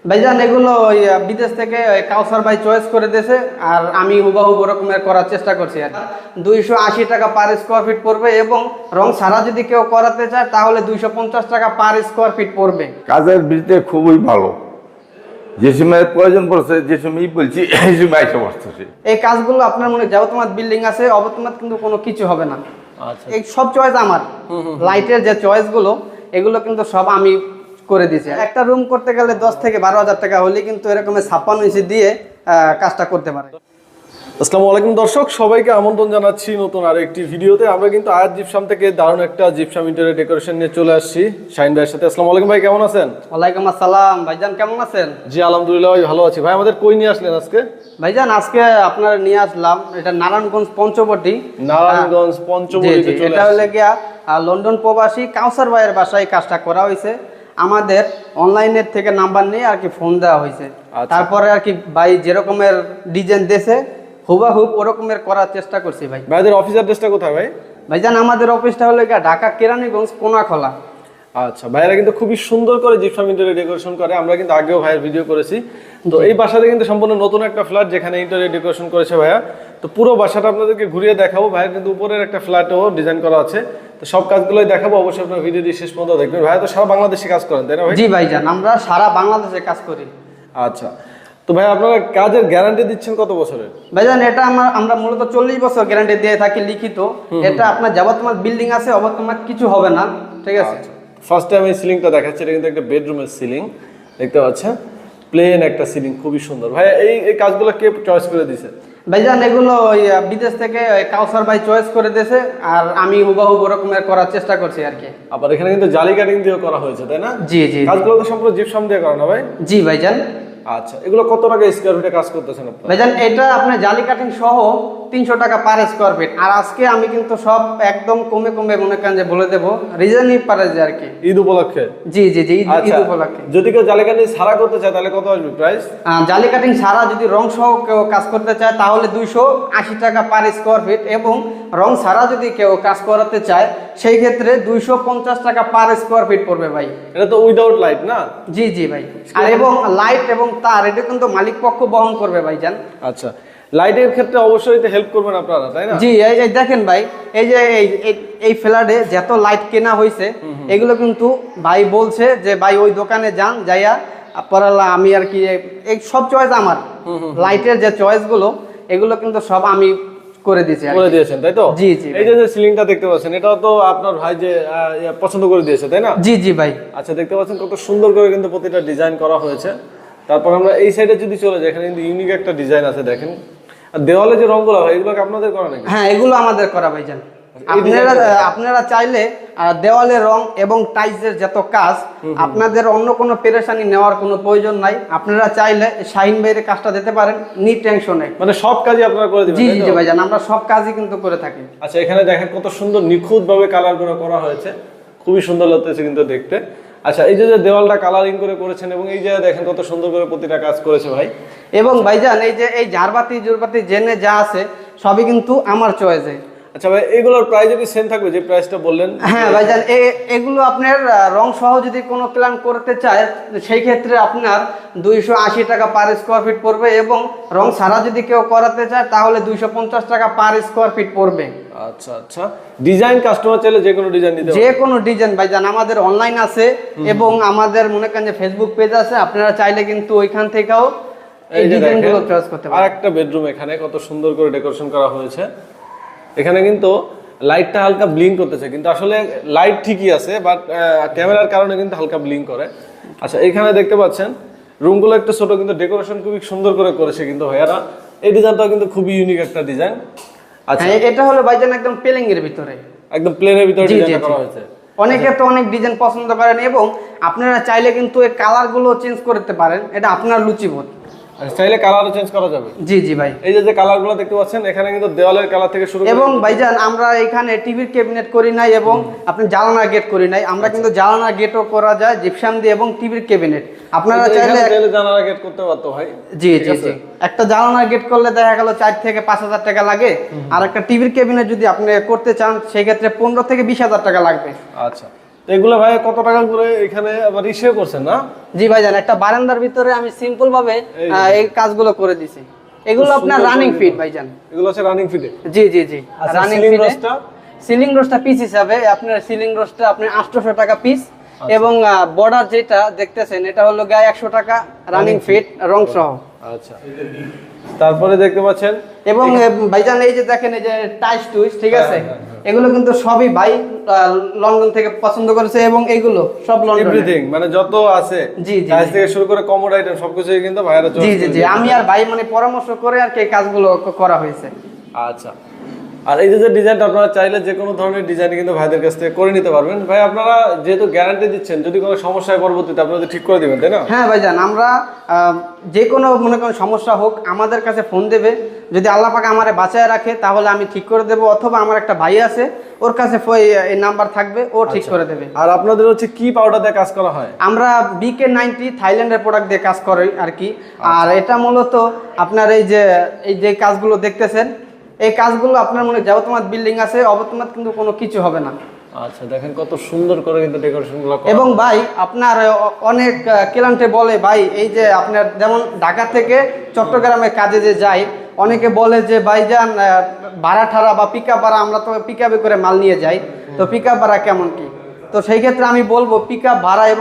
ভাইজান এগুলো ওই বিদেশ থেকে ওই কাউসার ভাই চয়েস করে দিয়েছে, আর আমি হুবাহু ওরকমের করার চেষ্টা করছি। আর 280 টাকা পার স্কোয়ার ফিট পড়বে, এবং রং ছাড়া যদি কেউ করাতে চায় তাহলে 250 টাকা পার স্কোয়ার ফিট পড়বে। কাজের ভিত্তিতে খুবই ভালো, যে সময় প্রয়োজন পড়ছে, যে সময় বলছি এই সময় এসে বসতেছে। এই কাজগুলো আপনার মনে যাবতমাত বিল্ডিং আছে, অবতমাত কিন্তু কোনো কিছু হবে না। আচ্ছা, এই সব চয়েস আমার, লাইটের যে চয়েসগুলো এগুলো কিন্তু সব আমি করে দিয়েছি। একটা রুম করতে গেলে 10 থেকে 12 হাজার টাকা হলে কিন্তু এরকম 56 ইঞ্চি দিয়ে কাজটা করতে পারে। আসসালামু আলাইকুম দর্শক, সবাইকে আমন্ত্রণ জানাচ্ছি নতুন আরেকটি ভিডিওতে। আমরা কিন্তু আয়াত জিপসাম থেকে দারুণ একটা জিপসাম ইন্টেরিয়র ডেকোরেশন নিয়ে চলে আসছি শাহিন ভাইয়ের সাথে। আসসালামু আলাইকুম ভাই, কেমন আছেন? ওয়ালাইকুম আসসালাম ভাইজান, কেমন আছেন? জি আলহামদুলিল্লাহ ভাই, ভালো আছি। ভাই আমাদের কই নিয়ে আসলেন আজকে? ভাইজান আজকে আপনার নিয়ে আসলাম এটা নারায়ণগঞ্জ পঞ্চবটি। নারায়ণগঞ্জ পঞ্চবটিতে চলে এটা হলে গিয়া লন্ডন প্রবাসী কাউসার ভাইয়ের বাসায় কাজটা করা হয়েছে। আমাদের অনলাইনের থেকে নাম্বার নিয়ে আর কি ফোন দেওয়া হয়েছে। তারপরে আর কি ভাই যেরকমের ডিজাইন দিয়েছে হুবাহুব ওরকমের করার চেষ্টা করছি। ভাই ভাইদের অফিস অ্যাড্রেসটা কোথায় ভাই? ভাইজান আমাদের অফিসটা হলো গিয়া ঢাকা কেরানীগঞ্জ কোনাখলা। আচ্ছা, ভাইয়েরা কিন্তু খুবই সুন্দর করে জিপসাম ইন্টেরিয়র ডেকোরেশন করে। আমরা কিন্তু আগেও ভাইয়ের ভিডিও করেছি। তো এই বাসাতে কিন্তু সম্পূর্ণ নতুন একটা ফ্ল্যাট যেখানে ইন্টেরিয়র ডেকোরেশন করেছে ভাইয়া। তো পুরো বাসাটা আপনাদেরকে ঘুরিয়ে দেখাবো। ভাইয়ের কিন্তু উপরের একটা ফ্ল্যাটও ডিজাইন করা আছে। তো সব কাজগুলোই দেখাবো, অবশ্যই আপনার ভিডিওটি শেষ পর্যন্ত দেখবেন। ভাইয়া তো সারা বাংলাদেশে কাজ করেন, তাই না ভাই? জি ভাইজান, আমরা সারা বাংলাদেশে কাজ করি। আচ্ছা, তো ভাই আপনারা কাজের গ্যারান্টি দিচ্ছেন কত বছরের? ভাইজান এটা আমরা মূলত 40 বছর গ্যারান্টি দিয়ে থাকি লিখিত। এটা আপনার যাবতমাত বিল্ডিং আছে, অবতমাত কিছু হবে না, ঠিক আছে? ফার্স্ট টাইম এই সিলিংটা দেখাচ্ছি, এটা কিন্তু একটা বেডরুমের সিলিং দেখতে পাচ্ছেন, প্লেন একটা সিলিং, খুবই সুন্দর। ভাই এই কাজগুলো কে চয়েস করে দিয়েছে? ভাইজান এগুলো ওই বিদেশ থেকে ওই কাউসার ভাই চয়েস করে দিয়েছে, আর আমি হুবাহু ওরকমের করার চেষ্টা করছি আর কি। আবার এখানে কিন্তু জালি কাটিং দিয়েও করা হয়েছে, তাই না? জি জি। কাজগুলো তো সম্পূর্ণ জিপসাম দিয়ে করা না ভাই? জি ভাইজান। আচ্ছা, এগুলো কত টাকা স্কয়ার ফিটে কাজ করতেছেন আপনারা? ভাইজান এটা আপনি জালি কাটিং সহ 300 টাকা পার স্কোয়ার ফিট। আর আজকে আমি কিন্তু সব একদম কমে কমে মনে করেন যে বলে দেবো, রিজনেবল প্রাইসে আর কি, ঈদ উপলক্ষে। জি জি জি, ঈদ আচ্ছা, উপলক্ষে। যদি কেউ জালি কাটিং ছাড়া করতে চায় তাহলে কত আসবে প্রাইস? জালি কাটিং ছাড়া যদি রং সহ কেউ কাজ করতে চায় তাহলে 280 টাকা পার স্কোয়ার ফিট, এবং রং ছাড়া যদি কেউ কাজ করাতে চায় সেই ক্ষেত্রে 250 টাকা পার স্কোয়ার ফিট পড়বে ভাই। এটা তো উইদাউট লাইট না? জি জি ভাই। আর এবং লাইট এবং তার এটা কিন্তু মালিক পক্ষ বহন করবে ভাইজান। আচ্ছা, লাইটের ক্ষেত্রে অবশ্যই হেল্প করবেন আপনারা, তাই না? জি, এই দেখেন ভাই, এই যে এই ফ্ল্যাটে যত লাইট কেনা হয়েছে এগুলো কিন্তু ভাই বলছে যে ভাই ওই দোকানে যান, যাইয়া পরালা আমি আর কি এই সব চয়েস আমার। লাইটের যে চয়েস গুলো এগুলো কিন্তু সব আমি করে দিয়েছি, করে দিয়েছেন, তাই তো? জি জি। এই যে সিলিংটা দেখতে পাচ্ছেন, এটা তো আপনার ভাই যে পছন্দ করে দিয়েছে, তাই না? জি জি ভাই। আচ্ছা, দেখতে পাচ্ছেন কত সুন্দর করে কিন্তু প্রতিটা ডিজাইন করা হয়েছে। তারপর আমরা এই সাইডে যদি চলে যাই, এখানে কিন্তু ইউনিক একটা ডিজাইন আছে দেখেন। আর দেওয়ালে যে রংগুলো হয় এগুলো কি আপনাদের করা নাকি? হ্যাঁ, এগুলো আমাদের করা ভাইজান। আপনারা চাইলে দেওয়ালে রং এবং টাইলসের যত কাজ আপনাদের অন্য কোনো পেরেশানি নেওয়ার কোনো প্রয়োজন নাই। আপনারা চাইলে শাহিন ভাইয়ের কাজটা দিতে পারেন নি টেনশনে। মানে সব কাজই আপনারা করে দিবেন? জি জি ভাইজান, আমরা সব কাজই কিন্তু করে থাকি। আচ্ছা, এখানে দেখেন কত সুন্দর নিখুঁত ভাবে কালারগুলো করা হয়েছে, খুবই সুন্দর লাগতেছে কিন্তু দেখতে। আচ্ছা, এই যে দেওয়ালটা কালারিং করে করেছেন, এবং এই যে দেখেন কত সুন্দর করে প্রতিটা কাজ করেছে ভাই। এবং ভাইজান এই যে এই ঝাড়বাতি জোরবাতি জেনে যা আছে সবই কিন্তু আমার চয়েসে। আচ্ছা ভাই, এগুলোর প্রাইস কি সেম থাকবে যে প্রাইসটা বললেন? হ্যাঁ ভাইজান, এগুলো আপনার রং সহ যদি কোনো প্ল্যান করতে চায় সেই ক্ষেত্রে আপনার 280 টাকা পার স্কোয়ার ফিট পড়বে, এবং রং ছাড়া যদি কেউ করাতে চায় তাহলে 250 টাকা পার স্কোয়ার ফিট পড়বে। আচ্ছা আচ্ছা, ডিজাইন কাস্টমার চাইলে যে কোনো ডিজাইন নিতে যে কোনো ডিজাইন ভাইজান আমাদের অনলাইন আছে, এবং আমাদের মনে করেন যে ফেসবুক পেজ আছে, আপনারা চাইলে কিন্তু ওইখান থেকেও এই ডিজাইনগুলো চয়েস করতে পারেন। আর একটা বেডরুম এখানে কত সুন্দর করে ডেকোরেশন করা হয়েছে। এখানে কিন্তু লাইটটা হালকা ব্লিঙ্ক করতেছে, কিন্তু আসলে লাইট ঠিকই আছে, বাট ক্যামেরার কারণে কিন্তু হালকা ব্লিঙ্ক করে। আচ্ছা, এখানে দেখতে পাচ্ছেন রুমগুলো একটু ছোট, কিন্তু ডেকোরেশন খুবই সুন্দর করে করেছে কিন্তু ভাইয়ারা। এই ডিজাইনটাও কিন্তু খুবই ইউনিক একটা ডিজাইন। আচ্ছা, এটা হলো ভাইজান একদম প্লেন এর ভিতরে, একদম প্লেনের ভিতরে ডিজাইন করা হয়েছে। অনেকে তো অনেক ডিজাইন পছন্দ করেন, এবং আপনারা চাইলে কিন্তু এই কালারগুলো চেঞ্জ করতে পারেন, এটা আপনার রুচিবোধ। চাইলে কালারও চেঞ্জ করা যাবে? জি জি ভাই। এই যে কালারগুলো দেখতে পাচ্ছেন, এখানে কিন্তু দেওয়ালের কালার থেকে শুরু করে, এবং ভাইজান আমরা এখানে টিভির ক্যাবিনেট করি নাই, এবং আপনি জানালা গেট করি নাই, আমরা কিন্তু জানালা গেটও করা যায় জিপসাম দিয়ে, এবং টিভির ক্যাবিনেট আপনারা চাইলে জানালা গেট করতে পারতো ভাই। জি জি জি। একটা জানালা গেট করলে দেখা গেল 4 থেকে 5,000 টাকা লাগে, আর একটা টিভির ক্যাবিনেট যদি আপনি করতে চান সেই ক্ষেত্রে 15 থেকে 20,000 টাকা লাগবে। আচ্ছা, তো এগুলো ভাই কত টাকা করে এখানে আবার ইস্যু করছেন না? জি ভাইজান, একটা বারান্দার ভিতরে আমি সিম্পল ভাবে এই কাজগুলো করে দিছি। এগুলো আপনার রানিং ফিট ভাইজান। এগুলো হচ্ছে রানিং ফিটে। জি জি জি, আচ্ছা, রানিং সিলিং ফিটে। রোস্টটা? সিলিং রোস্টটা পিস হিসাবে আপনার সিলিং রোস্টটা আপনি 800 টাকা পিস, এবং বর্ডার যেটা দেখতেছেন এটা হলো গায়ে 100 টাকা রানিং ফিট রং সহ। আচ্ছা, তারপরে দেখতে পাচ্ছেন এবং ভাইজান এই যে দেখেন এই যে টাইস টুইস, ঠিক আছে, এগুলো কিন্তু সবই ভাই লন্ডন থেকে পছন্দ করেছে, এবং এগুলো সব লন্ডন। এভরিথিং মানে যত আছে জি, জি, টাইলস থেকে শুরু করে কমোড আইটেম সবকিছুই কিন্তু ভাইরা চয়েস জি জি করে জি, দিয়েছে। আমি আর ভাই মানে পরামর্শ করে আর কি এই কাজগুলো করা হয়েছে। আচ্ছা, আর এই যে ডিজাইনটা আপনারা চাইলে যে কোনো ধরনের ডিজাইন কিন্তু ভাইদের কাছ থেকে করে নিতে পারবেন। ভাই আপনারা যেহেতু গ্যারান্টি দিচ্ছেন, যদি কোনো সমস্যা হয় পরবর্তীতে আপনারা ঠিক করে দিবেন, তাই না? হ্যাঁ ভাইজান, আমরা যে কোনো মনে করেন সমস্যা হোক আমাদের কাছে ফোন দেবে, যদি আল্লাহ পাক আমারে বাঁচায় রাখে তাহলে আমি ঠিক করে দেবো, অথবা আমার একটা ভাই আছে ওর কাছে এই নাম্বার থাকবে, ও ঠিক করে দেবে। আর আপনাদের হচ্ছে কি পাউডার দিয়ে কাজ করা হয়? আমরা BK90 থাইল্যান্ডের প্রোডাক্ট দিয়ে কাজ করি আর কি। আর এটা মূলত আপনার এই যে কাজগুলো দেখতেছেন, এই কাজগুলো আপনার মনে যাবতমাত বিল্ডিং আছে, অবতমাত কিন্তু কোনো কিছু হবে না। আচ্ছা, দেখেন কত সুন্দর করে কিন্তু ডেকোরেশনগুলো করা। এবং ভাই আপনার অনেক ক্লায়েন্টে বলে ভাই এই যে আপনার যেমন ঢাকা থেকে চট্টগ্রামে কাজে যে যাই, অনেকে বলে যে ভাইজান ভাড়া ঠাড়া বা পিক আপ ভাড়া, আমরা তো পিক আপে করে মাল নিয়ে যাই, তো পিক আপ ভাড়া কেমন কি? তো সেই ক্ষেত্রে আমি বলবো পিক আপ ভাড়া এবং